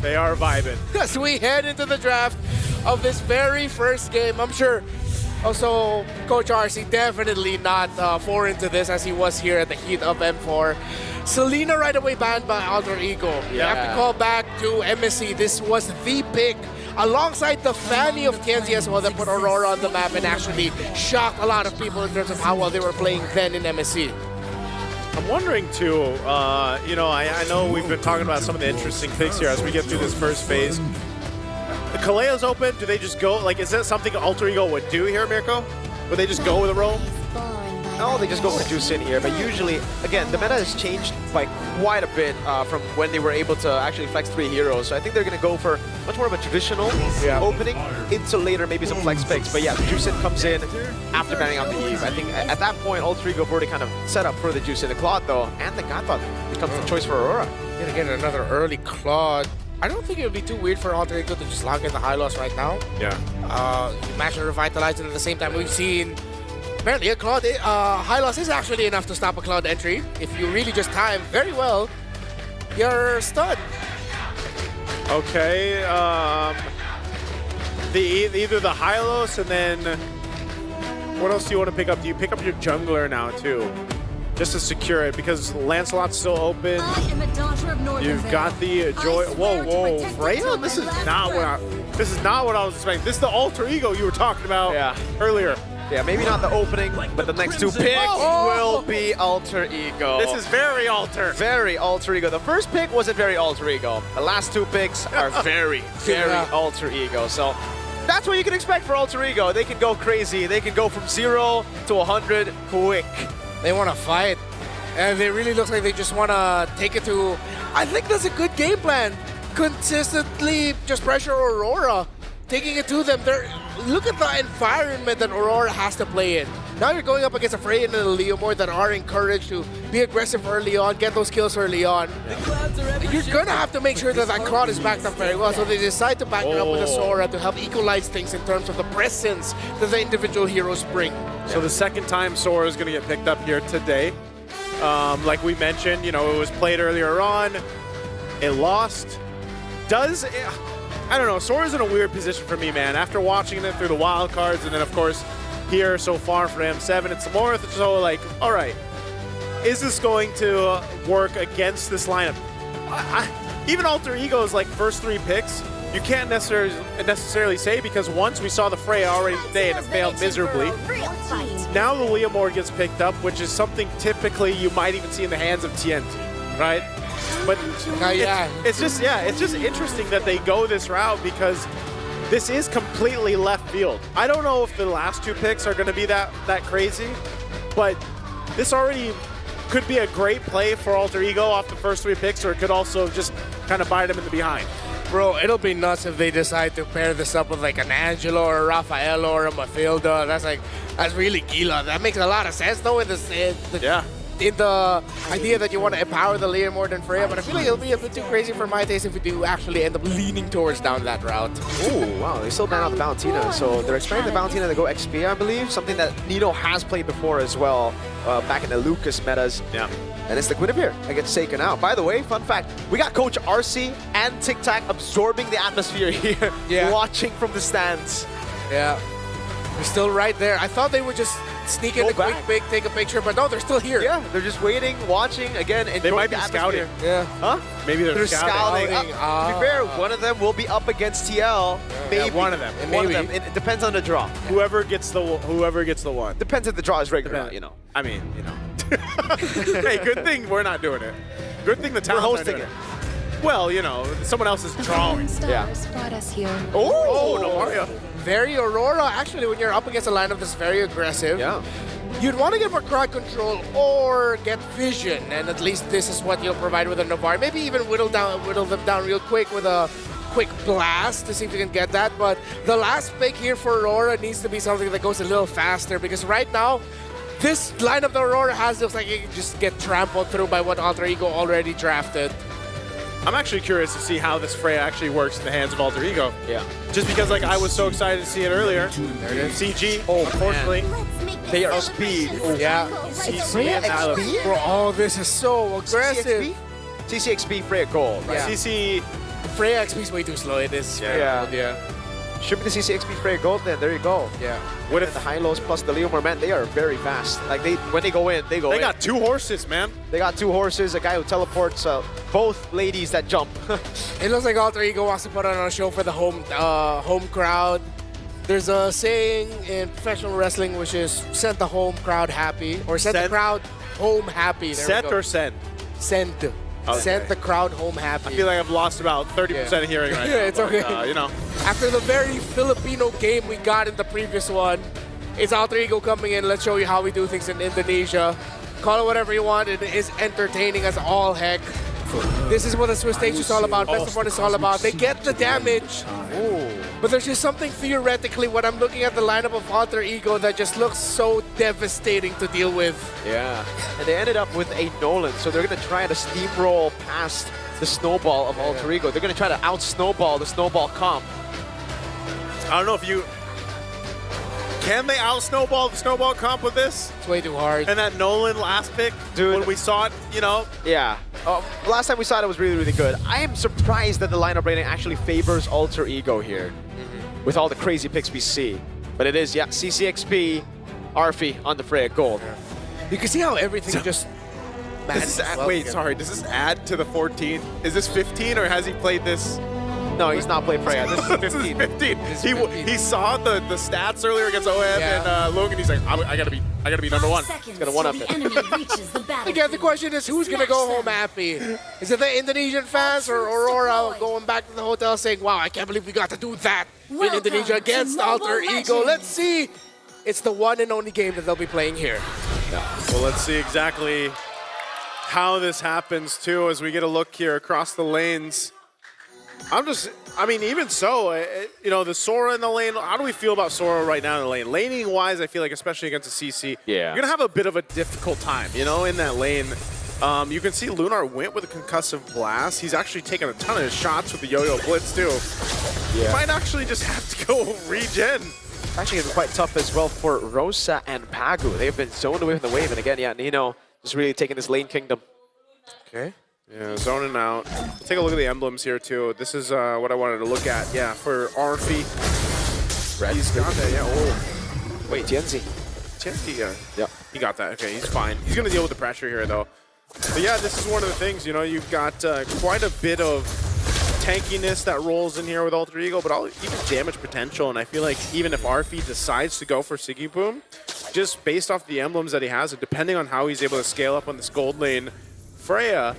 They are vibing. As we head into the draft of this very first game, I'm sure also Coach RC definitely not foreign to this as he was here at the heat of M4. Selena right away banned by Alter Ego. You have to call back to MSC. This was the pick alongside the Fanny of TNZ as well that put Aurora on the map and actually shocked a lot of people in terms of how well they were playing then in MSC. I'm wondering too, you know, I know we've been talking about some of the interesting picks here as we get through this first phase. The Kaleo's open, do they just go, like, is that something Alter Ego would do here, Mirko? Would they just go with a roam? No, they just go for Juice in here, but usually, again, the meta has changed by quite a bit from when they were able to actually flex 3 heroes. So I think they're going to go for much more of a traditional opening into later maybe some flex picks. But yeah, the Juice in comes in after banning out the Eve. I think at that point, Alter Ego have already kind of set up for the Juice in. The Claude, though, and the Godfather becomes the choice for Aurora. Gonna get another early Claude. I don't think it would be too weird for Alter Ego to just lock in the high loss right now. Yeah. You match and revitalize, and at the same time, we've seen apparently a Cloud high loss is actually enough to stop a Cloud entry. If you really just time very well, you're stunned. Okay. Either the Hylos and then what else do you want to pick up? Do you pick up your jungler now too? Just to secure it because Lancelot's still open. I am a daughter of Northern You've Vale. got the Joy. Whoa, whoa, protect Freya? the This is children not left what I was expecting. This is the Alter Ego you were talking about earlier. Yeah, maybe not the opening, but the next 2 picks will be Alter Ego. This is very Alter. Very Alter Ego. The first pick wasn't very Alter Ego. The last 2 picks are very, very Alter Ego. So that's what you can expect for Alter Ego. They can go crazy. They can go from 0 to 100 quick. They want to fight, and they really look like they just want to take it to. I think that's a good game plan. Consistently just pressure Aurora, taking it to them. Look at the environment that Aurora has to play in. Now you're going up against a Freya and a Leomord that are encouraged to be aggressive early on, get those kills early on. You're going to have to make sure that that Claude is backed up very well, so they decide to back it up with a Sora to help equalize things in terms of the presence that the individual heroes bring. So the second time Sora is going to get picked up here today. Like we mentioned, you know, it was played earlier on. It lost. I don't know, Sora's in a weird position for me, man. After watching it through the wild cards, and then of course here so far for M7, it's more so like, all right, is this going to work against this lineup? Even Alter Ego's like first 3 picks, you can't necessarily say because once we saw the Freya already today and it failed miserably. Now the Leomord gets picked up, which is something typically you might even see in the hands of TNT, right? But it's just interesting that they go this route because this is completely left field. I don't know if the last 2 picks are going to be that crazy, but this already could be a great play for Alter Ego off the first 3 picks, or it could also just kind of bite them in the behind. Bro, it'll be nuts if they decide to pair this up with like an Angelo or a Rafael or a Mathilda. That's really Gila. That makes a lot of sense though in the idea that you want to empower the Leomord and Freya, but I feel like it'll be a bit too crazy for my taste if we do actually end up leaning towards down that route. Oh, wow, they still ban out the Valentina, so they're expecting the Valentina to go XP, I believe, something that Nino has played before as well, back in the Lucas metas. Yeah. And it's the Guinevere that gets taken out. By the way, fun fact, we got Coach RC and Tic Tac absorbing the atmosphere here, watching from the stands. Yeah, they're still right there. I thought they would just sneak in a quick pick, take a picture, but no, they're still here. Yeah, they're just waiting, watching, again, and they might be scouting. Yeah. Huh? Maybe they're scouting. To be fair, one of them will be up against TL. Maybe. Yeah, one of them. One of them. It depends on the draw. Whoever gets the one. Depends if the draw is regular, you know. I mean, you know. Hey, good thing we're not doing it. Good thing the town's hosting it. Well, you know, someone else is drawing. Spot us here. Oh, no Mario. Very Aurora, actually, when you're up against a lineup that's very aggressive, you'd want to get more crowd control or get vision, and at least this is what you'll provide with a Navarre. Maybe even whittle them down real quick with a quick blast to see if you can get that, but the last pick here for Aurora needs to be something that goes a little faster, because right now, this lineup that Aurora has looks like it can just get trampled through by what Alter Ego already drafted. I'm actually curious to see how this Freya actually works in the hands of Alter Ego. Yeah. Just because, like, I was so excited to see it earlier. There it is. CG. Oh, unfortunately. They are speed. Yeah. Freya XP? Bro, oh, this is so aggressive. CCXP Freya gold, right? CC Freya XP is way too slow. It is. Yeah. Yeah. Should be the CCXP Freya Gold then. There you go. Yeah. What if the high-lows plus the Leomar, man, they are very fast. Like, when they go in, they go in. They got 2 horses, man. They got 2 horses, a guy who teleports, both ladies that jump. It looks like Alter Ego wants to put on a show for the home crowd. There's a saying in professional wrestling which is send the home crowd happy, or send the crowd home happy. There Set we go. or send? Send. Okay. Send the crowd home happy. I feel like I've lost about 30% of hearing right now. Yeah, it's but, okay. you know. After the very Filipino game we got in the previous one, it's Alter Ego coming in. Let's show you how we do things in Indonesia. Call it whatever you want. It is entertaining as all heck. This is what the Swiss stage is all about. Best of One is all about. They get the damage. But there's just something theoretically when I'm looking at the lineup of Alter Ego that just looks so devastating to deal with. Yeah. And they ended up with a Nolan, so they're going to try to steamroll past the snowball of Alter Ego. They're going to try to out-snowball the snowball comp. I don't know if you... Can they out-snowball the snowball comp with this? It's way too hard. And that Nolan last pick, Dude. when we saw it, you know, Yeah. Last time we saw it was really, really good. I am surprised that the lineup rating actually favors Alter Ego here with all the crazy picks we see. But it is, yeah, CCXP, Arfi on the Freya Gold. You can see how everything just... does this wait, sorry, does this add to the 14? Is this 15 or has he played this? No, he's not playing Freya. This is 15. This is 15. He saw the stats earlier against OM and Logan. He's like, I gotta be number 1. He's gonna one-up it. Again, the question is, who's going to go home happy? Is it the Indonesian fans or Aurora going back to the hotel saying, wow, I can't believe we got to do that in Indonesia against Alter Ego. Let's see. It's the one and only game that they'll be playing here. Well, let's see exactly how this happens, too, as we get a look here across the lanes. I mean, even so, you know, the Sora in the lane, how do we feel about Sora right now in the lane? Laning-wise, I feel like, especially against a CC, you're going to have a bit of a difficult time, you know, in that lane. You can see Lunar went with a concussive blast. He's actually taken a ton of shots with the Yo-Yo Blitz, too. He might actually just have to go regen. Actually, it's quite tough as well for Rosa and Pagu. They've been zoned away from the wave. And again, yeah, Nino just really taking this lane kingdom. Okay. Yeah, zoning out. Let's take a look at the emblems here, too. This is what I wanted to look at. Yeah, for Arfi. He's got that, yeah. Oh. Wait, Tienzi. Tienzi, yeah. He got that. Okay, he's fine. He's going to deal with the pressure here, though. But yeah, this is one of the things, you know, you've got quite a bit of tankiness that rolls in here with Alter Ego, but even damage potential. And I feel like even if Arfi decides to go for Siggy Boom, just based off the emblems that he has, and depending on how he's able to scale up on this gold lane, Freya,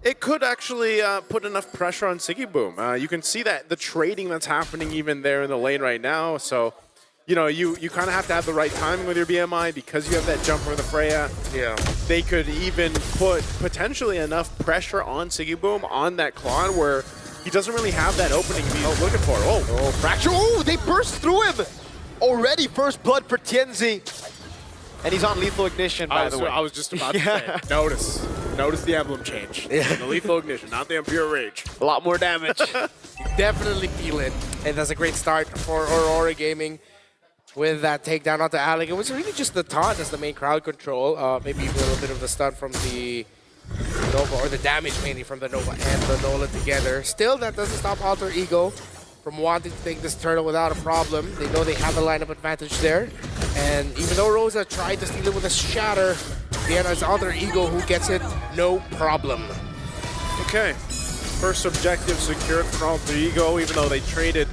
it could actually put enough pressure on Siggy Boom. You can see that the trading that's happening even there in the lane right now. So, you know, you kind of have to have the right timing with your BMI because you have that jump from the Freya. Yeah. They could even put potentially enough pressure on Siggy Boom on that Claude where he doesn't really have that opening he's looking for. Oh, Fracture. Oh, they burst through him. Already first blood for Tienzi. And he's on lethal ignition, by the way. I was just about to say, notice the emblem change. Yeah. The lethal ignition, not the Impure Rage. A lot more damage. Definitely feel it. And that's a great start for Aurora Gaming with that takedown onto Alec. It was really just the taunt as the main crowd control. Maybe a little bit of the stun from the Nova, or the damage mainly from the Nova and the Nolan together. Still, that doesn't stop Alter Ego from wanting to take this turtle without a problem. They know they have the lineup advantage there. And even though Rosa tried to steal it with a shatter, the end is Alter Ego who gets it, no problem. Okay, first objective secured for Alter Ego, even though they traded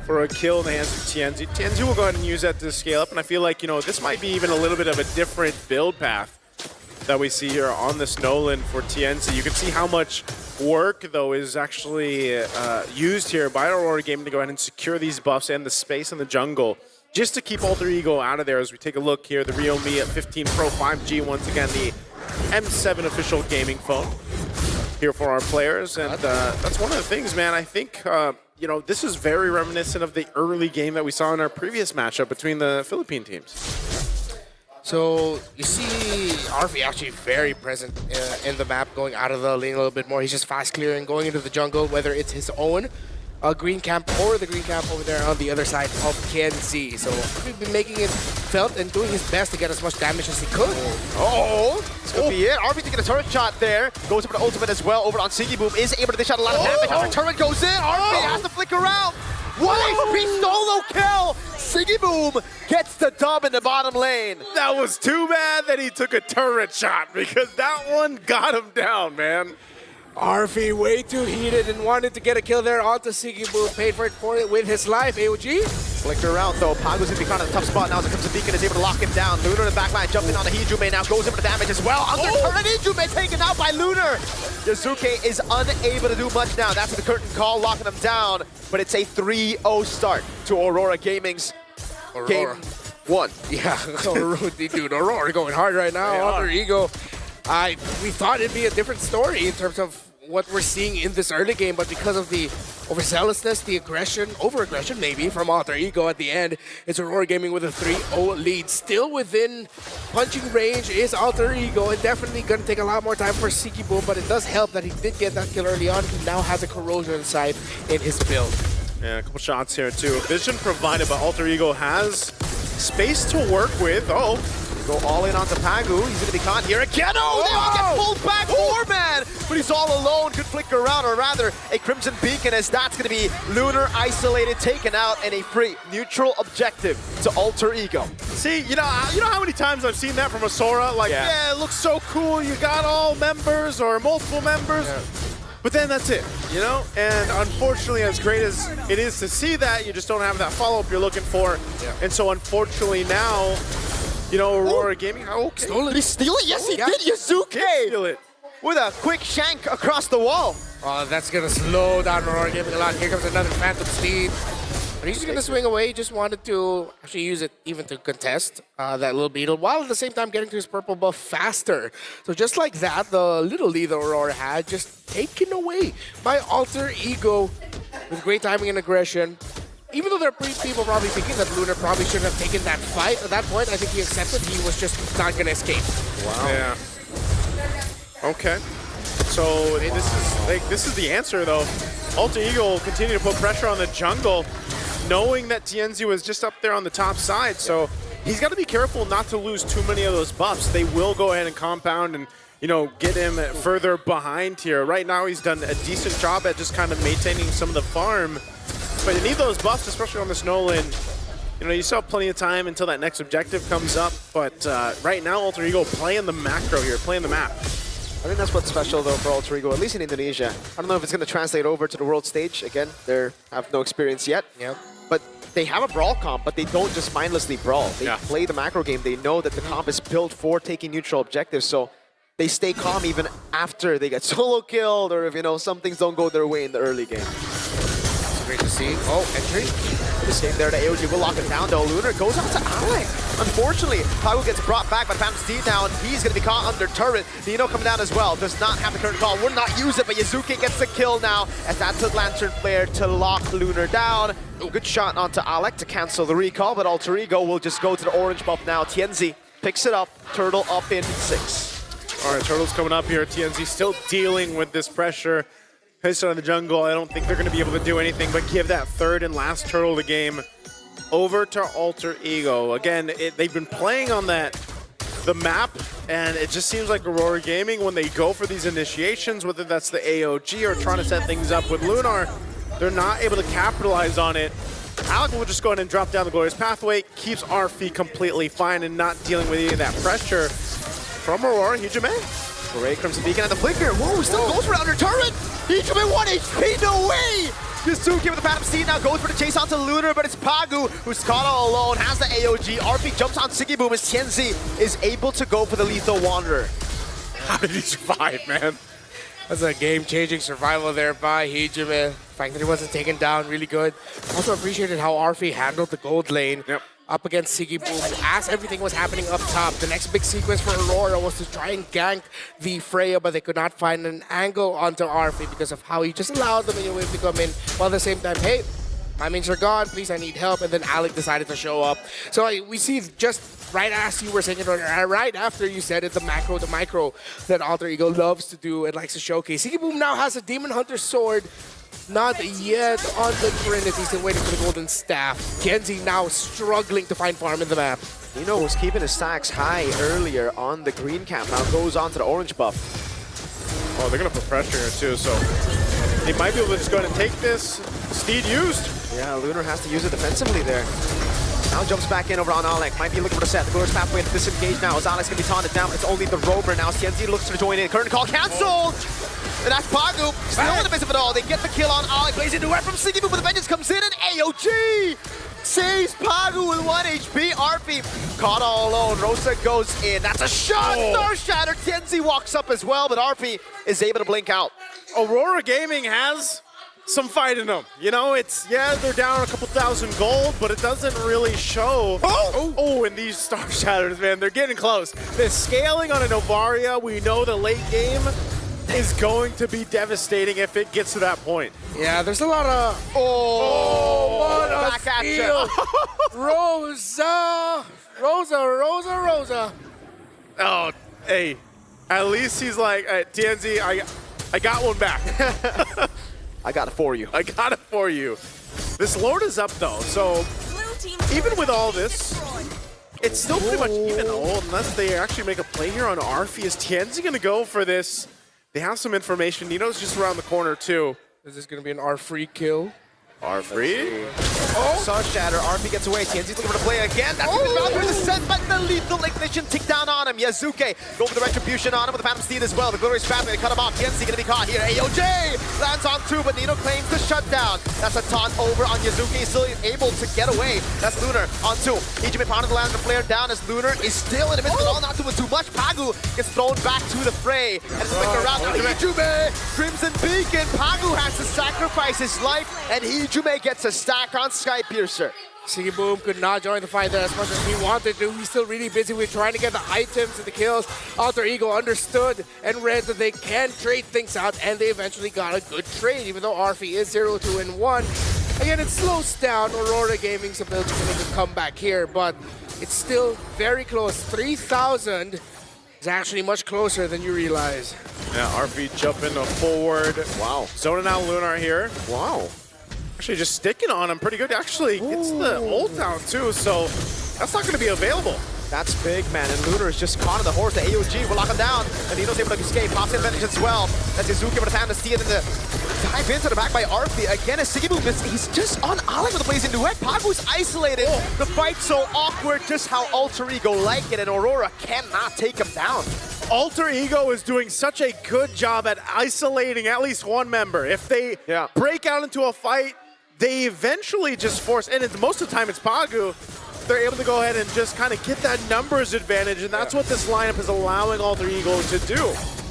for a kill in the hands of Tienzi. Tienzi will go ahead and use that to scale up, and I feel like, you know, this might be even a little bit of a different build path that we see here on this Nolan for Tienzi. You can see how much work, though, is actually used here by Aurora Gaming to go ahead and secure these buffs and the space in the jungle just to keep Alter Ego out of there as we take a look here. The Realme at 15 Pro 5G, once again, the M7 official gaming phone here for our players. And that's one of the things, man, I think, you know, this is very reminiscent of the early game that we saw in our previous matchup between the Philippine teams. So you see Arfi actually very present in the map, going out of the lane a little bit more. He's just fast clearing, going into the jungle, whether it's his own green camp or the green camp over there on the other side of KNZ. So he's been making it felt and doing his best to get as much damage as he could. Oh, this could be it. RP taking a turret shot there. Goes over to ultimate as well. Over on Siggy Boom. Is able to dish out a lot of damage. After turret goes in. RP has to flick around. 1 HP solo kill. Siggy Boom gets the dub in the bottom lane. That was too bad that he took a turret shot because that one got him down, man. RP way too heated and wanted to get a kill there onto Siggy Boom. Paid for it with his life. AOG. Flicker around though. Pagu's gonna be caught in a tough spot now as it comes to Beacon is able to lock him down. Lunar in the backline jumping on the Hijume now. Goes in for the damage as well. Under turret Hijume taken out by Lunar. Yasuke is unable to do much now. That's the curtain call locking him down. But it's a 3-0 start to Aurora Gaming's game 1. Yeah, dude, Aurora going hard right now. Alter Ego. We thought it'd be a different story in terms of what we're seeing in this early game, but because of the overzealousness, the aggression, over-aggression maybe, from Alter Ego at the end, it's Aurora Gaming with a 3-0 lead. Still within punching range is Alter Ego, and definitely going to take a lot more time for Siggy Boom, but it does help that he did get that kill early on. He now has a corrosion side in his build. Yeah, a couple shots here too. Vision provided, but Alter Ego has space to work with. Oh. Go all in onto Pagu. He's going to be caught here again. Oh, they all get pulled back. 4-man. But he's all alone. Could flicker around, or rather, a Crimson Beacon, as that's going to be Lunar isolated, taken out, and a free neutral objective to Alter Ego. See, you know how many times I've seen that from a Sora? Like, yeah, it looks so cool. You got all members or multiple members. Yeah. But then that's it, you know? And unfortunately, as great as it is to see that, you just don't have that follow-up you're looking for. Yeah. And so unfortunately now, you know, Aurora Gaming, okay. Did he steal it? Yes, he did. Yasuke steal it with a quick shank across the wall. Oh, that's going to slow down Aurora Gaming a lot. Here comes another Phantom Steed. But he's just going to swing away. He just wanted to actually use it even to contest that little beetle, while at the same time getting to his purple buff faster. So just like that, the little lead that Aurora had just taken away by Alter Ego with great timing and aggression. Even though there are people probably thinking that Lunar probably shouldn't have taken that fight, at that point, I think he accepted he was just not going to escape. Wow. Yeah. Okay. So this is the answer, though. Alter Ego will continue to put pressure on the jungle, knowing that TNZ was just up there on the top side. So he's got to be careful not to lose too many of those buffs. They will go ahead and compound and, you know, get him further behind here. Right now, he's done a decent job at just kind of maintaining some of the farm. But you need those buffs, especially on this Nolan. You know, you still have plenty of time until that next objective comes up. But right now, Alter Ego playing the macro here, playing the map. I think that's what's special, though, for Alter Ego, at least in Indonesia. I don't know if it's going to translate over to the world stage. Again, they have no experience yet. Yeah. But they have a brawl comp, but they don't just mindlessly brawl. They play the macro game. They know that the comp is built for taking neutral objectives, so they stay calm even after they get solo killed, or if, you know, some things don't go their way in the early game. Great to see. Oh, entry. The same there to AOG will lock it down, though. Lunar goes out to Alec. Unfortunately, Pagu gets brought back by Phantom Steed now, and he's going to be caught under turret. Nino coming down as well. Does not have the current call. Would not use it, but Yasuke gets the kill now, as that's a Lantern Flare to lock Lunar down. Good shot onto Alec to cancel the recall, but Alter Ego will just go to the orange buff now. TNZ picks it up. Turtle up in 6. All right, Turtle's coming up here. TNZ still dealing with this pressure. Pissed on the jungle. I don't think they're going to be able to do anything but give that third and last Turtle the game over to Alter Ego. Again, they've been playing on the map, and it just seems like Aurora Gaming, when they go for these initiations, whether that's the AOG or trying to set things up with Lunar, they're not able to capitalize on it. Alec will just go ahead and drop down the Glorious Pathway, keeps RP completely fine and not dealing with any of that pressure from Aurora. Hijume. Great Crimson Beacon at the flicker. Whoa, still goes for under turret. Hijume 1 HP, no way! Yasuke with the Phantom Steed now goes for the chase onto Lunar, but it's Pagu who's caught all alone, has the AOG. RP jumps on Siggy Boom as TNZ is able to go for the Lethal Wanderer. How did he survive, man? That's a game-changing survival there by Hijume. The fact that he wasn't taken down, really good. Also appreciated how RP handled the gold lane. Yep. Up against Siggy Boom as everything was happening up top. The next big sequence for Aurora was to try and gank the Freya, but they could not find an angle onto RP because of how he just allowed the minion wave to come in, while at the same time, hey, my minions are gone, please, I need help, and then Alec decided to show up. So we see just right as you were saying it, right after you said it, the macro, the micro that Alter Ego loves to do and likes to showcase. Siggy Boom now has a Demon Hunter sword not yet on the Trinity, still waiting for the golden staff. Kenzie now struggling to find farm in the map. Nino was keeping his stacks high earlier on the green camp, now goes on to the orange buff. Oh, they're going to put pressure here too, so they might be able to just go ahead and take this. Steed used. Yeah, Lunar has to use it defensively there. Now jumps back in over on Alec. Might be looking for the set. The Glorious Pathway to disengage now as Alex can be taunted down. It's only the Rover now. Tienzi looks to join in. Curtain call cancelled! And that's Pagu. Still in the midst of it all. They get the kill on Alec. Blazing duet from Siggy Boom, but the Vengeance comes in and AOG saves Pagu with 1 HP. Arfi caught all alone. Rosa goes in. That's a shot! Star Shatter. Tienzi walks up as well, but Arfi is able to blink out. Aurora Gaming has some fight in them. You know, it's, yeah, they're down a couple thousand gold, but it doesn't really show. Oh, and these Star Shatters, man, they're getting close. The scaling on a Novaria, we know the late game is going to be devastating if it gets to that point. Yeah, there's a lot of... Oh, what a back at steal! you. Rosa. Oh, hey, at least he's like, TNZ, I got one back. I got it for you. I got it for you. This Lord is up though, so even with all this, it's still pretty much even though, unless they actually make a play here on Arfi. Is Tienzi gonna go for this? They have some information. Nino's just around the corner too. Is this going to be an R-free kill? Arfi? Star Shatter, RP gets away. Tienzi's looking for the play again. That's even found through the set, but the lethal ignition tick down on him. Yazuke go for the retribution on him with the Phantom Steed as well. The Glorious Pathway, they cut him off. Tienzi gonna be caught here. AOJ lands on 2, but Nino claims the shutdown. That's a taunt over on Yazuke. He's still able to get away. That's Lunar on 2. Hijime pounding the land the flare down as Lunar is still in the midst of it all, not doing too much. Pagu gets thrown back to the fray. And it's flicker around now. Hijime, Crimson Beacon. Pagu has to sacrifice his life, and Hijime gets a stack on Skypiercer. Siggy Boom could not join the fight there as much as he wanted to. He's still really busy with trying to get the items and the kills. Alter Ego understood and read that they can trade things out, and they eventually got a good trade, even though Arfi is 0-2-1. Again, it slows down Aurora Gaming's ability to make a comeback here, but it's still very close. 3,000 is actually much closer than you realize. Yeah, Arfi jumping forward. Wow. Zoning out Lunar here. Wow. Actually just sticking on him pretty good. Actually gets the ult down too, so that's not gonna be available. That's big, man, and Lunar is just caught on the horse. The AOG will lock him down, and Nino's able to escape. Pops in advantage as well. That's Yazuki with the time to see it in the dive into the back by Arfi. Again, as Siggy Boom, he's just on Alec with the blazing duet. Pagu's isolated. The fight's so awkward, just how Alter Ego like it, and Aurora cannot take him down. Alter Ego is doing such a good job at isolating at least one member. If they break out into a fight, they eventually just force, and most of the time it's Pagu, they're able to go ahead and just kind of get that numbers advantage, and that's what this lineup is allowing Alter Ego to do.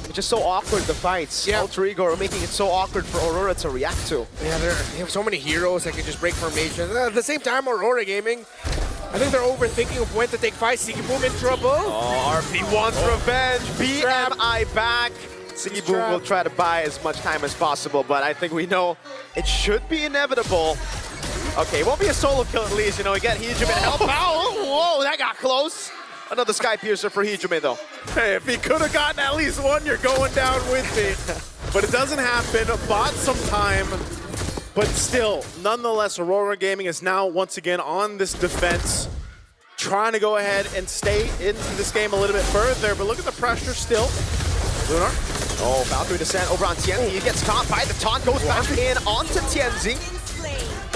It's just so awkward, the fights. Alter Ego are making it so awkward for Aurora to react to. Yeah, they have so many heroes that can just break formations. At the same time, Aurora Gaming, I think they're overthinking of when to take fights. Siggy Boom in trouble. Oh, RP wants revenge. BMI back. Siggy Boom will try to buy as much time as possible, but I think we know it should be inevitable. Okay, it won't be a solo kill at least, you know, again, Hijime help out. Whoa, that got close. Another Skypiercer for Hijime, though. Hey, if he could have gotten at least one, you're going down with me. But it doesn't happen. Bought some time. But still, nonetheless, Aurora Gaming is now once again on this defense, trying to go ahead and stay into this game a little bit further. But look at the pressure still. Lunar. Oh, Valkyrie descent over on Tienzi. He gets caught by the taunt, goes back in onto Tienzi.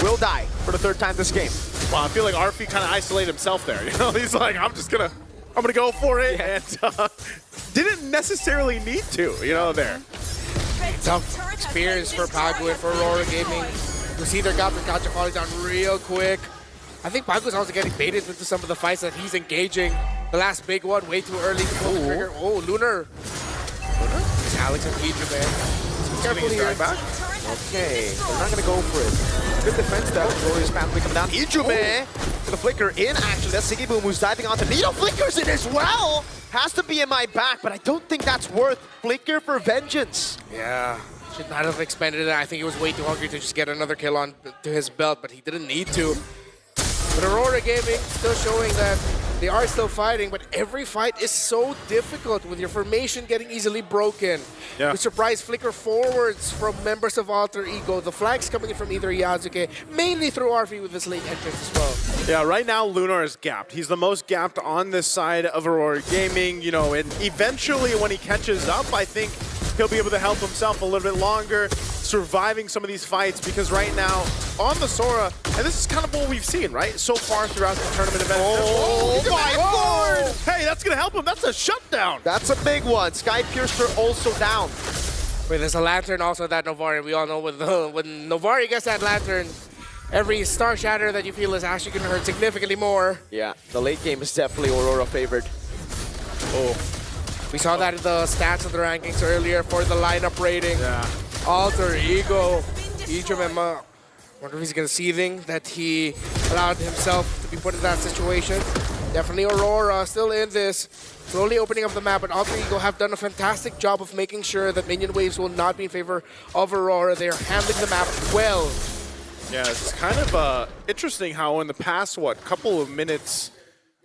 Will die for the 3rd time this game. Wow, I feel like Arfi kind of isolated himself there. You know, he's like, I'm gonna go for it, and didn't necessarily need to. You know, there. Tough experience for Pagu and for Aurora Gaming. You see their Gacha falling down real quick. I think Pagu's also getting baited into some of the fights that he's engaging. The last big one, way too early to pull the trigger. Oh, Lunar. It's Alex and Hijime. Careful here. Back. Okay, they're not gonna go for it. Good defense there. Glorious Pathway coming down. Hijime to the flicker in, actually. That's Siggy Boom who's diving onto Nino. Flickers it as well. Has to be in my back, but I don't think that's worth Flicker for vengeance. Yeah, should not have expended it. I think he was way too hungry to just get another kill on to his belt, but he didn't need to. But Aurora Gaming still showing that They are still fighting, but every fight is so difficult with your formation getting easily broken. Yeah. The surprise flicker forwards from members of Alter Ego. The flags coming in from either Yazuke, mainly through RV with his late entrance as well. Yeah, right now Lunar is gapped. He's the most gapped on this side of Aurora Gaming, you know, and eventually when he catches up, I think he'll be able to help himself a little bit longer, surviving some of these fights, because right now on the Sora, and this is kind of what we've seen, right, so far throughout the tournament event. Oh my lord! Hey, that's gonna help him. That's a shutdown. That's a big one. Sky Piercer also down. Wait, there's a lantern also that Novari. We all know when Novari gets that lantern, every Star Shatter that you feel is actually going to hurt significantly more. Yeah, the late game is definitely Aurora favored. Oh. We saw that in the stats of the rankings earlier for the lineup rating. Yeah. Alter Ego, each of them, wonder if he's going to seething that he allowed himself to be put in that situation. Definitely Aurora still in this, slowly opening up the map, but Alter Ego have done a fantastic job of making sure that minion waves will not be in favor of Aurora. They are handling the map well. Yeah, it's kind of interesting how in the past, couple of minutes,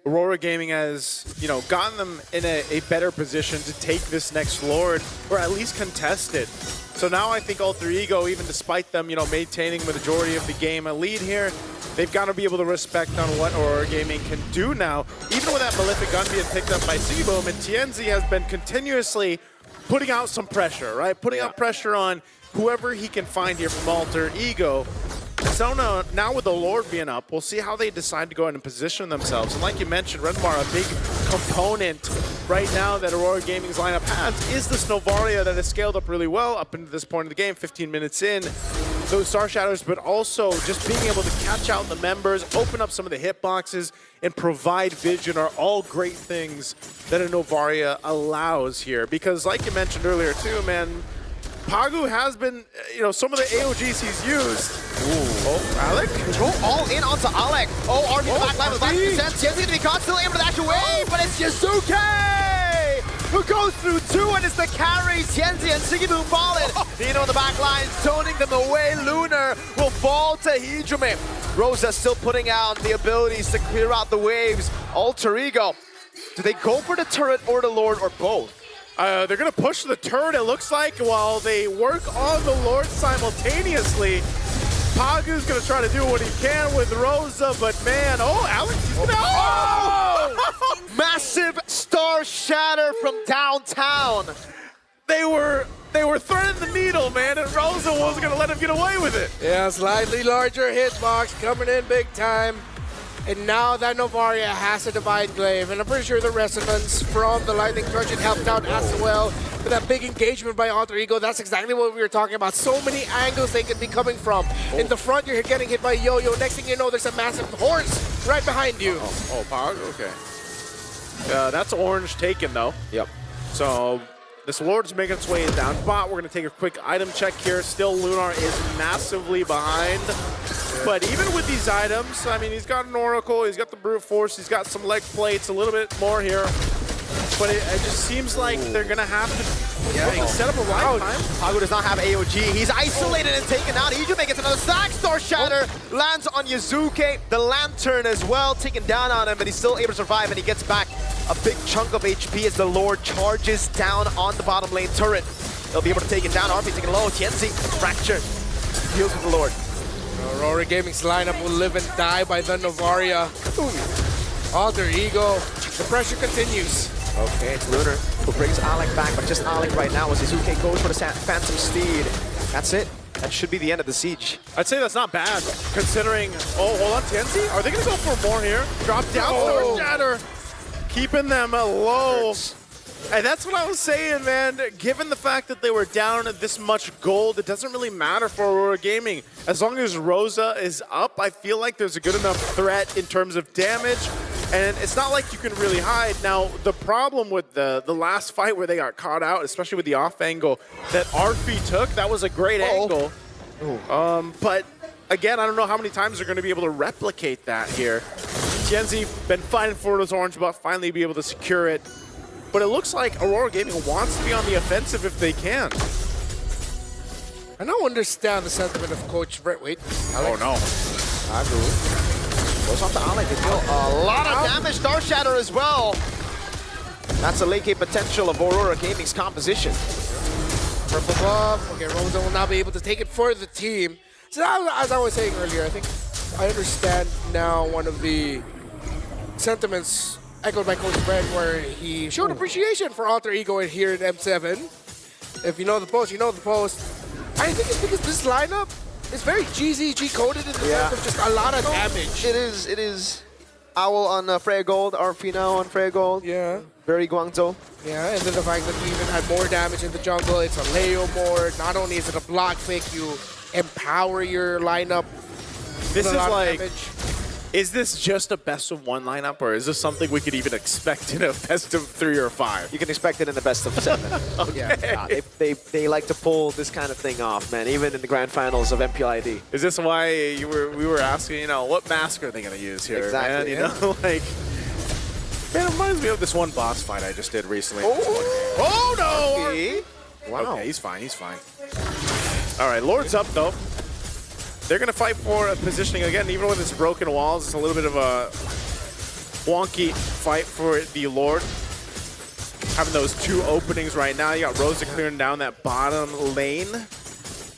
Aurora Gaming has, you know, gotten them in a better position to take this next Lord, or at least contest it. So now I think Alter Ego, even despite them, you know, maintaining the majority of the game a lead here, they've got to be able to respect on what Aurora Gaming can do now. Even with that Malefic gun being picked up by Sigiboom, and Tienzi has been continuously putting out some pressure, right? Putting out pressure on whoever he can find here from Alter Ego. So now with the Lord being up, we'll see how they decide to go ahead and position themselves. And like you mentioned, Renmar, a big component right now that Aurora Gaming's lineup has is this Novaria that has scaled up really well up into this point of the game, 15 minutes in. Those Star Shadows, but also just being able to catch out the members, open up some of the hitboxes, and provide vision are all great things that a Novaria allows here. Because like you mentioned earlier too, man, Pagu has been, you know, some of the AOGs he's used. Ooh. Oh, Alec? Control all in onto Alec. Oh, RB the back line with back percent. Tienzi to be caught, still able to dash away, but it's Yazuke who goes through two and it's the carry. Tienzi and Sigiboom falling. Dino in the back line, zoning them away. Lunar will fall to Hijime. Rosa still putting out the abilities to clear out the waves. Alter Ego. Do they go for the turret or the Lord or both? They're going to push the turret, it looks like, while they work on the Lord simultaneously. Pagu's going to try to do what he can with Rosa, but man, Alex, he's going to... Oh! Massive Star Shatter from downtown. They were threading the needle, man, and Rosa wasn't going to let him get away with it. Yeah, slightly larger hitbox coming in big time. And now that Novaria has a Divine Glaive, and I'm pretty sure the Resonance from the Lightning Trojan helped out as well with that big engagement by Alter Ego. That's exactly what we were talking about. So many angles they could be coming from. In the front, you're getting hit by Yo-Yo. Next thing you know, there's a massive horse right behind you. Oh, Pog? Okay. That's orange taken, though. Yep. So this Lord's making its way down. Bot, we're going to take a quick item check here. Still, Lunar is massively behind. But even with these items, I mean, he's got an Oracle, he's got the Brute Force, he's got some leg plates, a little bit more here. But it just seems like they're going to have to set up a lifetime. Pagu does not have AOG. He's isolated and taken out. Hijime gets another stack. Star Shatter lands on Yazuke. The Lantern as well, taken down on him, but he's still able to survive, and he gets back a big chunk of HP as the Lord charges down on the bottom lane turret. They'll be able to take it down. RP taking low. Tienzi, fractured. Deals with the Lord. Aurora Gaming's lineup will live and die by the Novaria. Alter Ego, the pressure continues. Okay, it's Lunar who brings Alec back, but just Alec right now as Yazuke goes for the Phantom Steed. That's it. That should be the end of the siege. I'd say that's not bad, considering... Oh, hold on, Tienzi? Are they going to go for more here? Drop down, Star Shatter, keeping them low. And that's what I was saying, man. Given the fact that they were down this much gold, it doesn't really matter for Aurora Gaming. As long as Rosa is up, I feel like there's a good enough threat in terms of damage. And it's not like you can really hide. Now, the problem with the last fight where they got caught out, especially with the off angle that Arfi took, that was a great angle. But again, I don't know how many times they're going to be able to replicate that here. Tienzi been fighting for those orange buff, finally be able to secure it. But it looks like Aurora Gaming wants to be on the offensive if they can. I don't understand the sentiment of Coach Brett. Wait, Alex. Oh no. Goes off to Alec. They deal a lot of damage. Star Shatter as well. That's the late game potential of Aurora Gaming's composition. Purple buff. Okay, Rosa will now be able to take it for the team. So as I was saying earlier, I think I understand now one of the sentiments echoed by Coach Brent, where he showed appreciation for Alter Ego here in M7. If you know the post, you know the post. I think it's because this lineup is very GZG coded in the sense of just a lot of damage. It is. Owl on Freya Gold, RP now on Freya Gold. Yeah. Very Guangzhou. Yeah, and then the fact that we even had more damage in the jungle, it's a Leo more. Not only is it a block pick, you empower your lineup. This is like, damage. is this just a best of 1 lineup, or is this something we could even expect in a best of 3 or 5? You can expect it in the best of 7. Okay. They like to pull this kind of thing off, man, even in the grand finals of MPLID. Is this why we were asking, you know, what mask are they going to use here, Exactly, man? You know, like, man, it reminds me of this one boss fight I just did recently. Oh no! Okay. Wow. Okay, he's fine, he's fine. All right, Lord's up, though. They're going to fight for a positioning again, even with its broken walls. It's a little bit of a wonky fight for the Lord. Having those 2 openings right now. You got Rosa clearing down that bottom lane.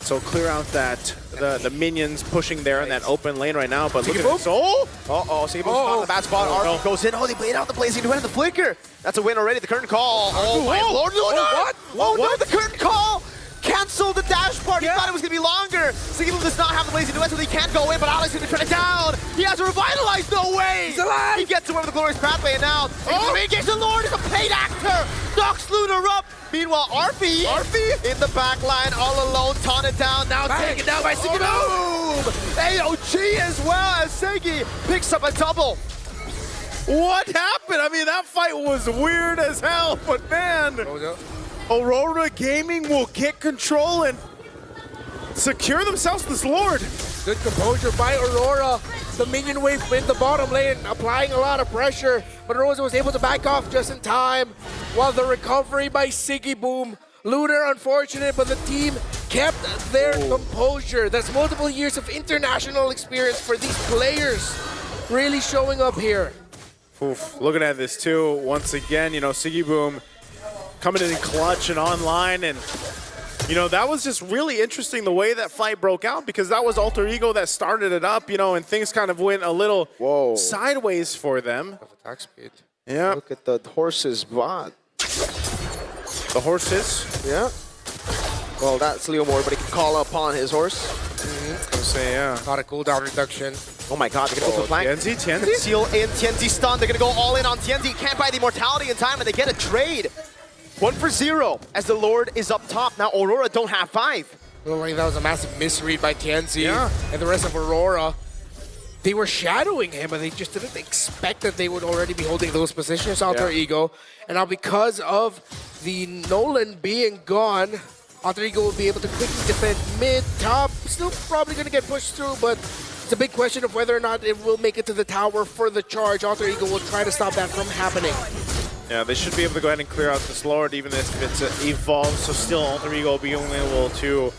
So clear out that the minions pushing there in that open lane right now. But look at this. Oh! Uh-oh, Siggy Boom's on the bad spot. RP goes in. Oh, they played out the Blazing Duet and the Flicker. That's a win already. The curtain call. Oh, my Lord. what? Oh, no, the curtain call. Cancel the dash part. He thought it was going to be longer. Siggy Boom does not have the Blazing Duet, so he can't go in, but Alex is going to turn it down. He has a Revitalize. No way. He's alive. He gets away with the Glorious Pathway, and now the Lord is a paid actor. Knocks Lunar up. Meanwhile, RP in the back line, all alone, taunt it down. Now taken down by Siggy Boom. AOG as well as Segi picks up a double. What happened? I mean, that fight was weird as hell, but man, Aurora Gaming will get control and secure themselves this Lord. Good composure by Aurora. The minion wave in the bottom lane, applying a lot of pressure, but Rosa was able to back off just in time, while the recovery by Siggy Boom. Lunar, unfortunate, but the team kept their composure. That's multiple years of international experience for these players really showing up here. Oof, looking at this too, once again, you know, Siggy Boom coming in clutch and online, and you know, that was just really interesting the way that fight broke out, because that was Alter Ego that started it up, you know, and things kind of went a little sideways for them. Attack speed. Yeah. Look at the horse's bot. The horses. Yeah. Well, that's Leo Moore, but he can call upon his horse. I was gonna say, yeah. Not a cooldown reduction. Oh my god, they're gonna go for flank. Tianzi? Seal in, Tianzi stun. They're gonna go all in on Tianzi. Can't buy the immortality in time, and they get a trade. 1 for 0 as the Lord is up top. Now Aurora don't have 5. Looked like that was a massive misread by Tianzi and the rest of Aurora. They were shadowing him, but they just didn't expect that they would already be holding those positions, Alter Ego. And now because of the Nolan being gone, Alter Ego will be able to quickly defend mid, top. Still probably going to get pushed through, but it's a big question of whether or not it will make it to the tower for the charge. Alter Ego will try to stop that from happening. Yeah, they should be able to go ahead and clear out this Lord, even if it's evolved. So still, Alter Ego being able to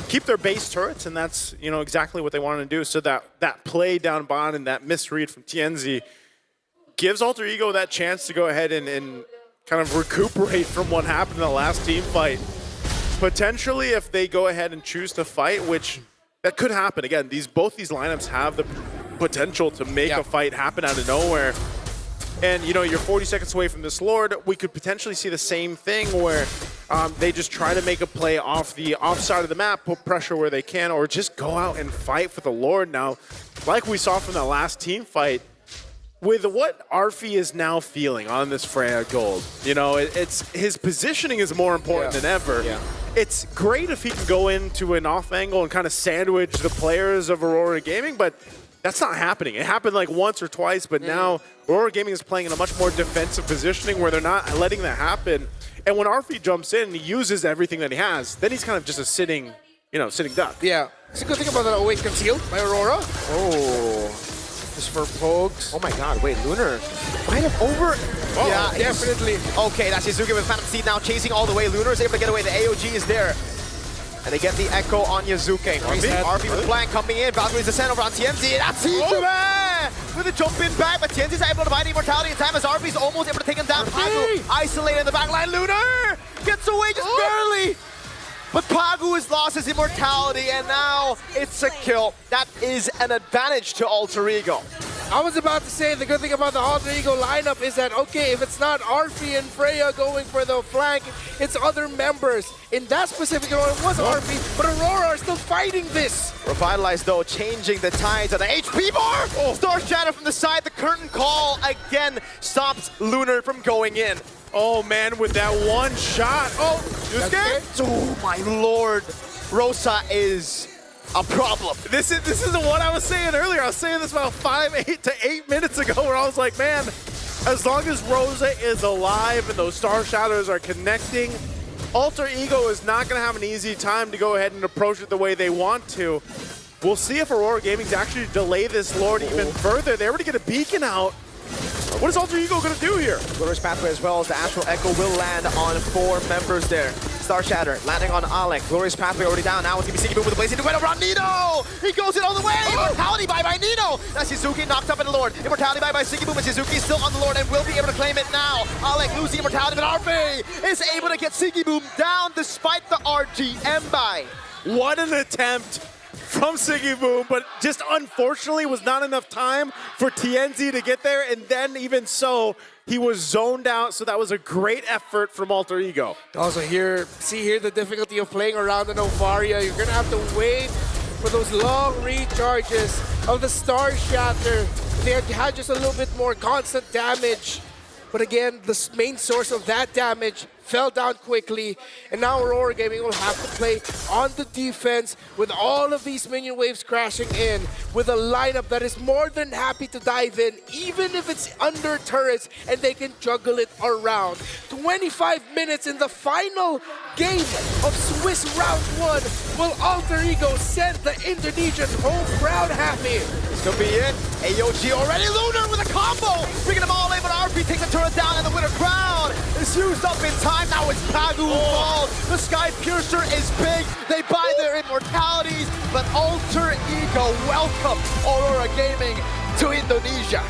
keep their base turrets, and that's, you know, exactly what they wanted to do. So that play down bottom and that misread from Tianzi gives Alter Ego that chance to go ahead and kind of recuperate from what happened in the last team fight. Potentially, if they go ahead and choose to fight, which that could happen. Again, both these lineups have the potential to make a fight happen out of nowhere. And, you know, you're 40 seconds away from this Lord. We could potentially see the same thing where they just try to make a play off the offside of the map, put pressure where they can, or just go out and fight for the Lord. Now, like we saw from the last team fight, with what Arfi is now feeling on this Freya Gold, you know, it's his positioning is more important than ever. Yeah. It's great if he can go into an off angle and kind of sandwich the players of Aurora Gaming, but that's not happening. It happened like once or twice, but now Aurora Gaming is playing in a much more defensive positioning where they're not letting that happen. And when Arfi jumps in and he uses everything that he has, then he's kind of just a sitting duck. Yeah. It's a good thing about that always concealed by Aurora. Oh. Just for pokes. Oh my god, wait, Lunar might have over... Oh, yeah, definitely. Okay, that's Yazuki with Phantom Seed now chasing all the way. Lunar is able to get away. The AOG is there. And they get the echo on Yazuki. RP with flank coming in. Valkyrie's descent over on TMZ. That's Ichime! with a jump in back, but TNZ's able to buy the immortality in time as RB's almost able to take him down. Pagu isolated in the backline. Lunar gets away just barely. But Pagu has lost his immortality, and now it's a kill. That is an advantage to Alter Ego. I was about to say the good thing about the Alter Ego lineup is that, okay, if it's not Arfi and Freya going for the flank, it's other members. In that specific one, it was Arfi, but Aurora are still fighting this. Revitalize, though, changing the tides of the HP bar. Star Shadow from the side, the curtain call again stops Lunar from going in. Oh man, with that one shot. Oh, Okay. Oh my lord. Rosa is a problem. This is the one I was saying earlier. I was saying this about 8 to 8 minutes ago where I was like, man, as long as Rosa is alive and those Star Shadows are connecting, Alter Ego is not going to have an easy time to go ahead and approach it the way they want to. We'll see if Aurora Gaming's actually delay this Lord even further. They already get a beacon out. What is Alter Ego going to do here? Glorious Pathway as well as the Astral Echo will land on 4 members there. Star Shatter landing on Alec. Glorious Pathway already down. Now it's going to be Siggy Boom with the Blazing Duet around Nino. He goes it all the way. Immortality by Nino. That's Suzuki knocked up in the Lord. Immortality by Siggy Boom, and Suzuki still on the Lord and will be able to claim it now. Alec losing immortality, but RP is able to get Siggy Boom down despite the RGM buy. What an attempt from Siggy Boom, but just unfortunately was not enough time for TNZ to get there, and then even so, he was zoned out, so that was a great effort from Alter Ego. Also see here the difficulty of playing around the Novaria. You're gonna have to wait for those long recharges of the Star Shatter. They had just a little bit more constant damage. But again, the main source of that damage fell down quickly, and now Aurora Gaming will have to play on the defense with all of these minion waves crashing in, with a lineup that is more than happy to dive in, even if it's under turrets, and they can juggle it around. 25 minutes in the final game of Swiss Round 1. Will Alter Ego send the Indonesian home crowd happy? This could be it. AOG already. Lunar with a combo, bringing them all in, but RP takes the turret down, and the winner crowd is used up in time. Now it's Pagu who falls. The Sky Piercer is big. They buy their immortalities, but Alter Ego welcome Aurora Gaming to Indonesia.